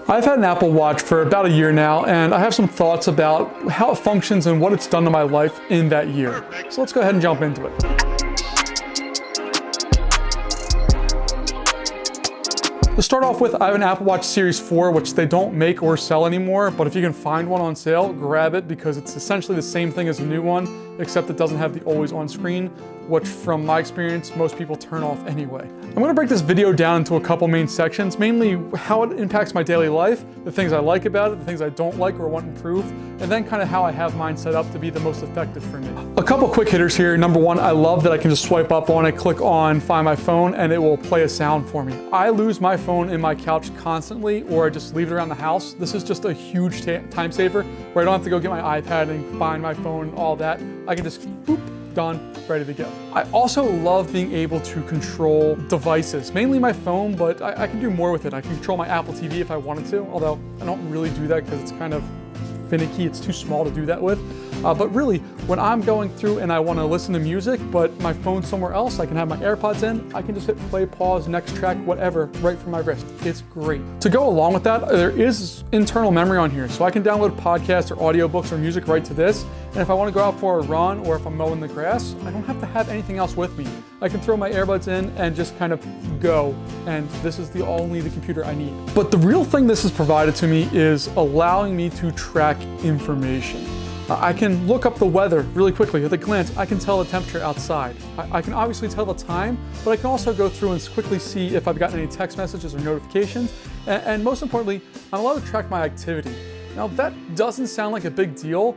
I've had an Apple Watch for about a year now, and I have some thoughts about how it functions and what it's done to my life in that year. So let's go ahead and jump into it. To start off with, I have an Apple Watch Series 4, which they don't make or sell anymore, but if you can find one on sale, grab it because it's essentially the same thing as a new one, except it doesn't have the always on screen, which from my experience, most people turn off anyway. I'm gonna break this video down into a couple main sections, mainly how it impacts my daily life, the things I like about it, the things I don't like or want improved, and then kind of how I have mine set up to be the most effective for me. A couple quick hitters here. Number one, I love that I can just swipe up on it, click on Find My Phone, and it will play a sound for me. I lose my phone in my couch constantly, or I just leave it around the house. This is just a huge time saver where I don't have to go get my iPad and find my phone and all that. I can just boop, done, ready to go. I also love being able to control devices, mainly my phone, but I can do more with it. I can control my Apple TV if I wanted to, although I don't really do that because it's kind of finicky, it's too small to do that with. But really, when I'm going through and I want to listen to music, but my phone's somewhere else, I can have my AirPods in, I can just hit play, pause, next track, whatever, right from my wrist. It's great. To go along with that, there is internal memory on here, so I can download podcasts or audiobooks or music right to this. And if I want to go out for a run or if I'm mowing the grass, I don't have to have anything else with me. I can throw my earbuds in and just kind of go. And this is only the computer I need. But the real thing this has provided to me is allowing me to track information. I can look up the weather really quickly. At a glance, I can tell the temperature outside. I can obviously tell the time, but I can also go through and quickly see if I've gotten any text messages or notifications. And most importantly, I'm allowed to track my activity. Now that doesn't sound like a big deal,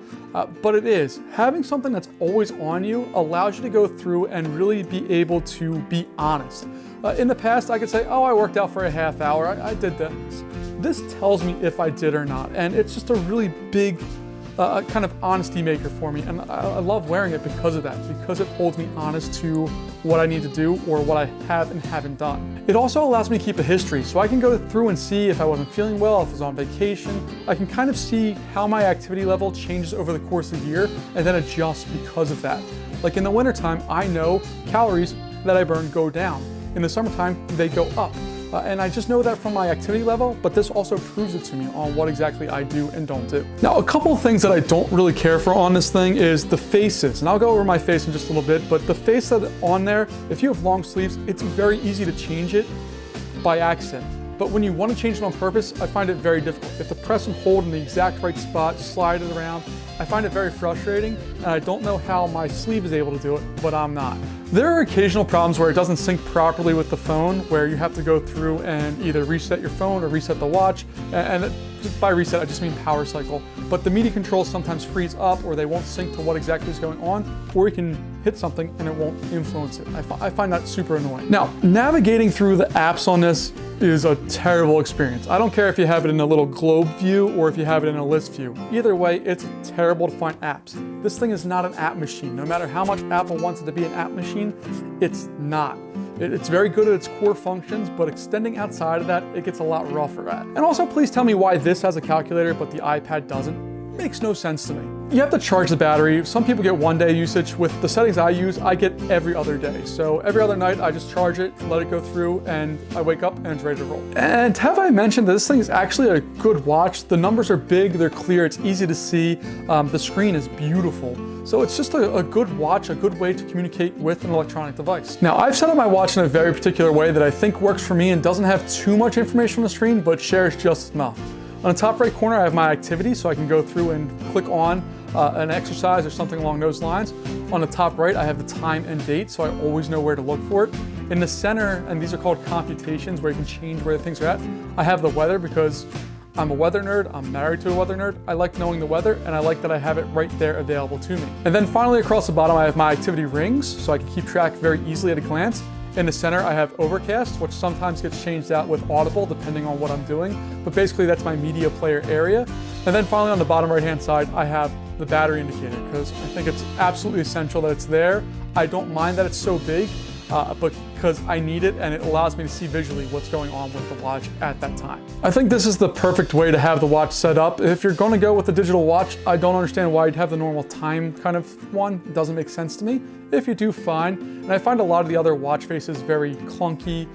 but it is. Having something that's always on you allows you to go through and really be able to be honest. In the past, I could say, oh, I worked out for a half hour, I did this. This tells me if I did or not, and it's just a really big kind of honesty maker for me, and I love wearing it because of that, because it holds me honest to what I need to do or what I have and haven't done. It also allows me to keep a history, so I can go through and see if I wasn't feeling well, if I was on vacation. I can kind of see how my activity level changes over the course of the year and then adjust because of that. Like in the wintertime, I know calories that I burn go down. In the summertime, they go up. And I just know that from my activity level, but this also proves it to me on what exactly I do and don't do. Now, a couple of things that I don't really care for on this thing is the faces. And I'll go over my face in just a little bit, but the face that on there, if you have long sleeves, it's very easy to change it by accident. But when you want to change it on purpose, I find it very difficult. You have to press and hold in the exact right spot, slide it around. I find it very frustrating, and I don't know how my sleeve is able to do it, but I'm not. There are occasional problems where it doesn't sync properly with the phone, where you have to go through and either reset your phone or reset the watch. And by reset, I just mean power cycle. But the media controls sometimes freeze up, or they won't sync to what exactly is going on, or you can hit something and it won't influence it. I find that super annoying. Now, navigating through the apps on this is a terrible experience. I don't care if you have it in a little globe view or if you have it in a list view. Either way, it's terrible to find apps. This thing is not an app machine. No matter how much Apple wants it to be an app machine, it's not. It's very good at its core functions, but extending outside of that, it gets a lot rougher at. And also, please tell me why this has a calculator, but the iPad doesn't. Makes no sense to me. You have to charge the battery. Some people get 1 day usage. With the settings I use, I get every other day. So every other night, I just charge it, let it go through, and I wake up and it's ready to roll. And have I mentioned that this thing is actually a good watch? The numbers are big, they're clear, it's easy to see. The screen is beautiful. So it's just a good watch, a good way to communicate with an electronic device. Now, I've set up my watch in a very particular way that I think works for me and doesn't have too much information on the screen, but shares just enough. On the top right corner, I have my activity, so I can go through and click on an exercise or something along those lines. On the top right, I have the time and date, so I always know where to look for it. In the center, and these are called computations, where you can change where the things are at, I have the weather because I'm a weather nerd, I'm married to a weather nerd. I like knowing the weather, and I like that I have it right there available to me. And then finally, across the bottom, I have my activity rings, so I can keep track very easily at a glance. In the center, I have Overcast, which sometimes gets changed out with Audible, depending on what I'm doing. But basically, that's my media player area. And then finally, on the bottom right-hand side, I have the battery indicator, because I think it's absolutely essential that it's there. I don't mind that it's so big, but because I need it and it allows me to see visually what's going on with the watch at that time. I think this is the perfect way to have the watch set up. If you're going to go with a digital watch, I don't understand why you'd have the normal time kind of one. It doesn't make sense to me. If you do, fine. And I find a lot of the other watch faces very clunky,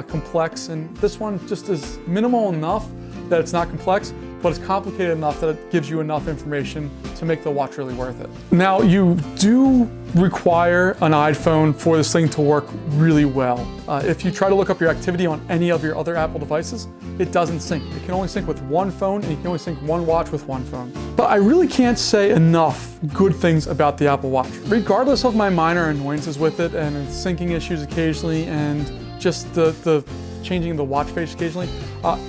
complex, and this one just is minimal enough that it's not complex, but it's complicated enough that it gives you enough information to make the watch really worth it. Now, you do require an iPhone for this thing to work really well. If you try to look up your activity on any of your other Apple devices, it doesn't sync. It can only sync with one phone, and you can only sync one watch with one phone. But I really can't say enough good things about the Apple Watch. Regardless of my minor annoyances with it and its syncing issues occasionally and just the changing the watch face occasionally,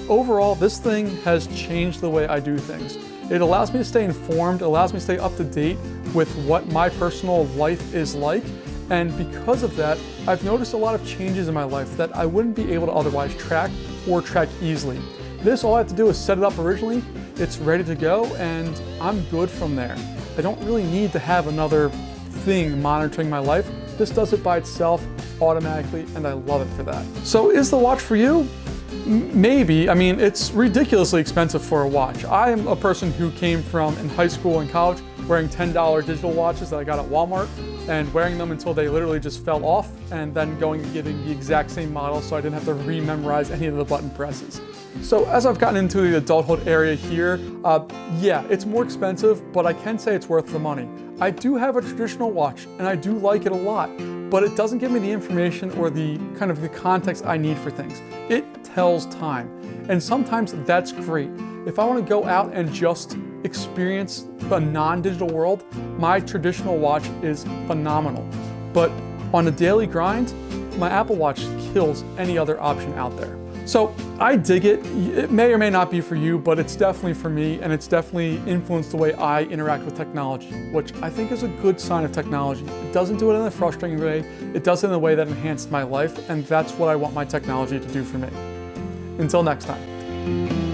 overall, this thing has changed the way I do things. It allows me to stay informed, it allows me to stay up to date with what my personal life is like, and because of that, I've noticed a lot of changes in my life that I wouldn't be able to otherwise track or track easily. This, all I have to do is set it up originally, it's ready to go, and I'm good from there. I don't really need to have another thing monitoring my life. This does it by itself automatically, and I love it for that. So is the watch for you? Maybe. I mean, it's ridiculously expensive for a watch. I am a person who came from, in high school and college, wearing $10 digital watches that I got at Walmart and wearing them until they literally just fell off, and then going and getting the exact same model so I didn't have to re-memorize any of the button presses. So as I've gotten into the adulthood area here, yeah, it's more expensive, but I can say it's worth the money. I do have a traditional watch and I do like it a lot, but it doesn't give me the information or the kind of the context I need for things. It tells time, and sometimes that's great. If I want to go out and just experience the non-digital world, my traditional watch is phenomenal. But on a daily grind, my Apple Watch kills any other option out there. So I dig it. It may or may not be for you, but it's definitely for me, and it's definitely influenced the way I interact with technology, which I think is a good sign of technology. It doesn't do it in a frustrating way. It does it in a way that enhances my life, and that's what I want my technology to do for me. Until next time.